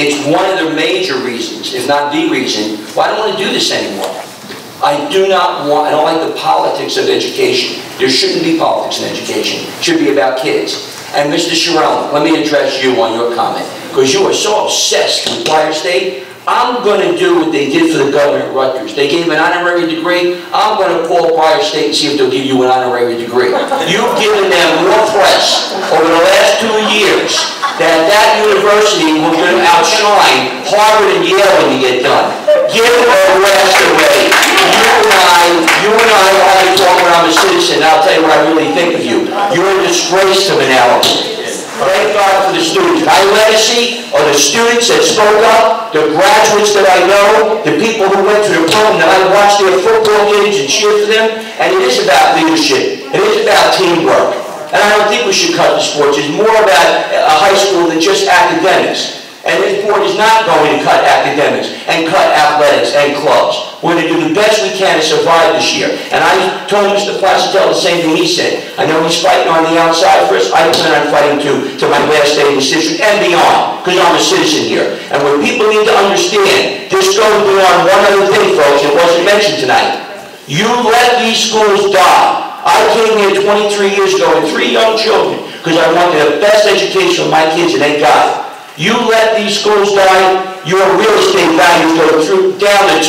It's one of the major reasons, if not the reason, why I don't want to do this anymore. I don't like the politics of education. There shouldn't be politics in education. It should be about kids. And Mr. Sherrell, let me address you on your comment, because you are so obsessed with Prior State. I'm going to do what they did for the governor at Rutgers. They gave an honorary degree. I'm going to call Prior State and see if they'll give you an honorary degree. You've given them more press over the last 2 years that university will outshine Harvard and Yale when you get done. Give them a rest away. You and I only talk when I'm a citizen, and I'll tell you what I really think of you. You're a disgrace to Manalapan. Thank God for the students. My legacy are the students that spoke up, the graduates that I know, the people who went to the prom that I watched their football games and cheered for them. And it is about leadership. It is about teamwork. And I don't think we should cut the sports. It's more about a high school than just academics. And this board is not going to cut academics and cut athletics and clubs. We're going to do the best we can to survive this year. And I told Mr. Placitel the same thing he said. I know he's fighting on the outside for us. I plan on fighting to my last day in the district and beyond, because I'm a citizen here. And what people need to understand, this goes beyond one other thing, folks. It wasn't mentioned tonight. You let these schools die. I came here 23 years ago with 3 young children because I wanted the best education for my kids, and they got it. You let these schools die, your real estate values go down to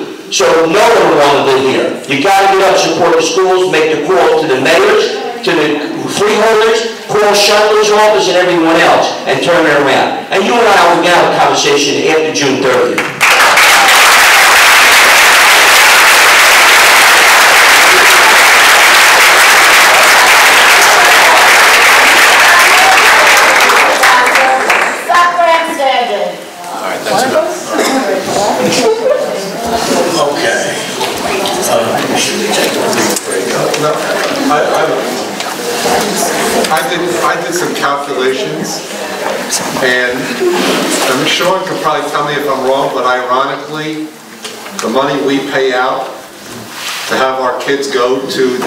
2. So no one will want to live here. You got to get up, support the schools, make the call to the mayors, to the freeholders, call Shutler's office and everyone else, and turn it around. And you and I will have a conversation after June 30th. I did some calculations, and Sean could probably tell me if I'm wrong, but ironically, the money we pay out to have our kids go to,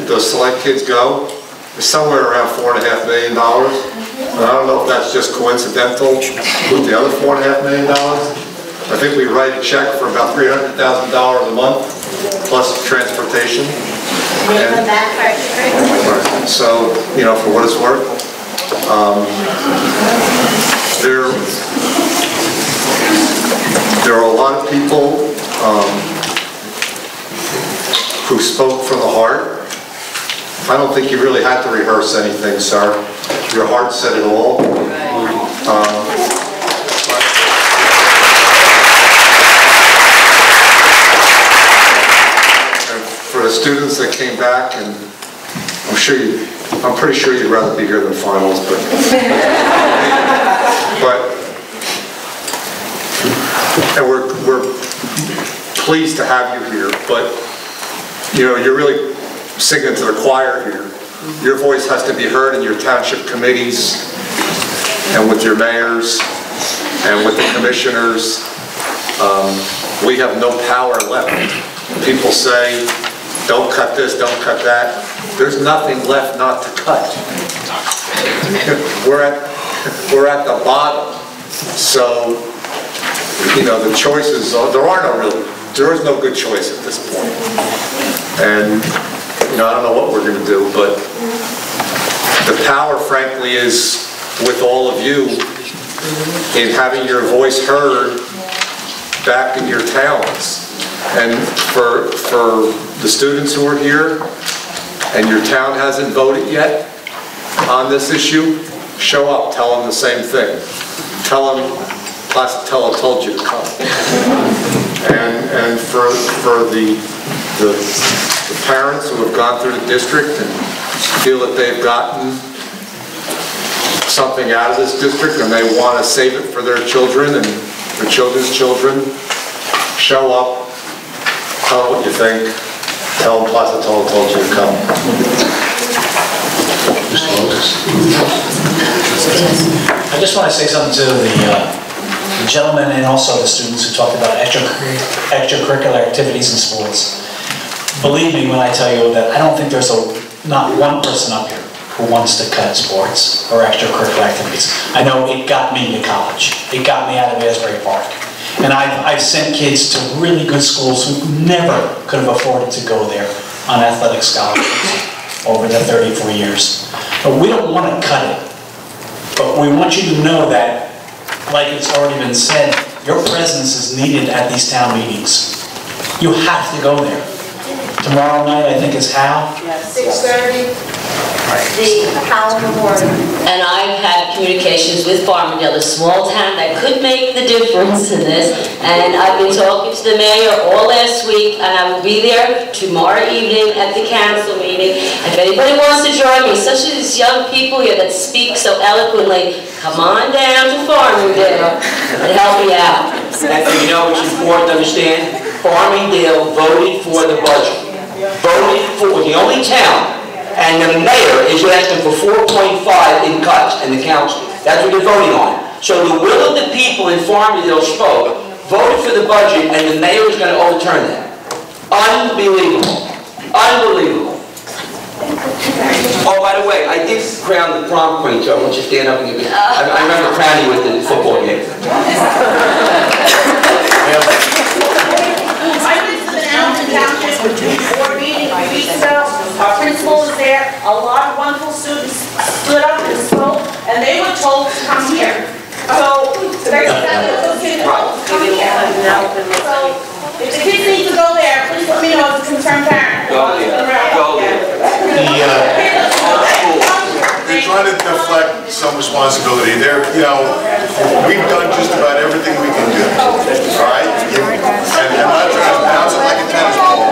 those select kids go, is somewhere around $4.5 million. And I don't know if that's just coincidental with the other $4.5 million. I think we write a check for about $300,000 a month, plus transportation. And so, you know, for what it's worth, there are a lot of people who spoke from the heart. I don't think you really had to rehearse anything, sir. Your heart said it all. For the students that came back, and I'm pretty sure you'd rather be here than finals, but and we're pleased to have you here. But you know, you're really singing to the choir here. Your voice has to be heard in your township committees, and with your mayors, and with the commissioners. We have no power left. People say, don't cut this, don't cut that. There's nothing left not to cut. We're at the bottom. So, you know, the choices, there is no good choice at this point. And, you know, I don't know what we're going to do, but the power, frankly, is with all of you in having your voice heard back in your towns. And for the students who are here, and your town hasn't voted yet on this issue, show up, tell them the same thing. Tell them Placitel told you to come. And for the parents who have gone through the district and feel that they've gotten something out of this district and they want to save it for their children and their children's children, show up, tell them what you think, tell them Placitel told you to come. I just want to say something to the gentleman and also the students who talked about extracurricular activities in sports. Believe me when I tell you that I don't think there's not one person up here who wants to cut sports or extracurricular activities. I know it got me to college. It got me out of Asbury Park. And I've sent kids to really good schools who never could have afforded to go there on athletic scholarships over the 34 years. But we don't want to cut it. But we want you to know that, like it's already been said, your presence is needed at these town meetings. You have to go there. Tomorrow night, I think, is Hal. 6:30. The Hal Memorial. And I've had communications with Farmingdale, a small town that could make the difference in this. And I've been talking to the mayor all last week, and I will be there tomorrow evening at the council meeting. If anybody wants to join me, especially these young people here that speak so eloquently, come on down to Farmingdale and help me out. And you know what's important to understand? Farmingdale voted for the budget. Voted for, the only town, and the mayor is asking for 4.5 in cuts in the council. That's what they're voting on. So the will of the people in Farmingdale spoke, voted for the budget, and the mayor is going to overturn that. Unbelievable. Unbelievable. Oh, by the way, I did crown the prom queen, so I want you to stand up and give me. I remember crowning you at the football game. I went to the Allen Township board meeting a few weeks ago. Our principal was there. A lot of wonderful students stood up and spoke, and they were told to come here. So they're telling those kids to come here. So if the kids need to go there, please let me know as a concerned parent. Go there. Go there. They're trying to deflect some responsibility. We've done just about everything we can do, all right? And I'm not trying to bounce it like a tennis ball,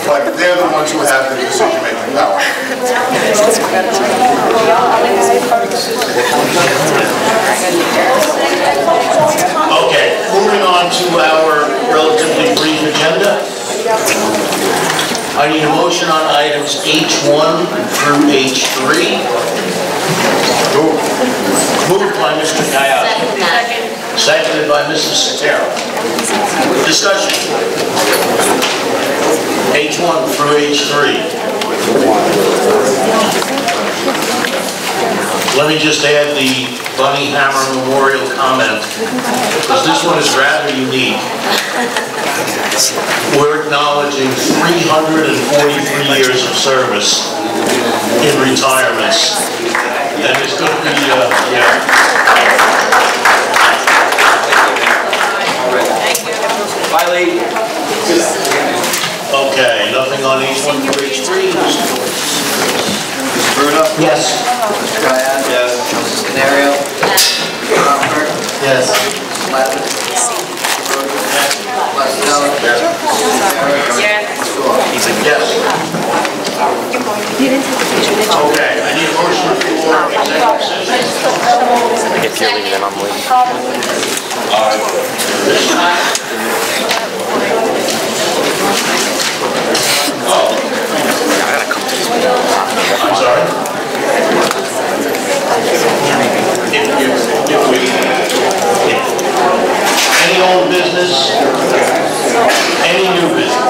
but they're the ones who have the decision-making power. Okay, moving on to our relatively brief agenda. I need a motion on items H1 through H3. Moved by Mr. Kayati. Seconded by Mrs. Sotero. Discussion. H1 through H3. Let me just add the Bunny Hammer Memorial comment, because this one is rather unique. We're acknowledging 343 years of service in retirements. And it's going to be, Bye, lady. Okay, nothing on H1 through H3. Mr. Bruno? Yes. Mr. Kayat? Yes. Mrs. Canario? Yes. Mr. Comer? Yes. Mrs. Lavin? Yes. Mr. Yes. Yes. Okay, I need a motion for executive session. If you're leaving, then I'm leaving. I'm sorry? Any old business, any new business?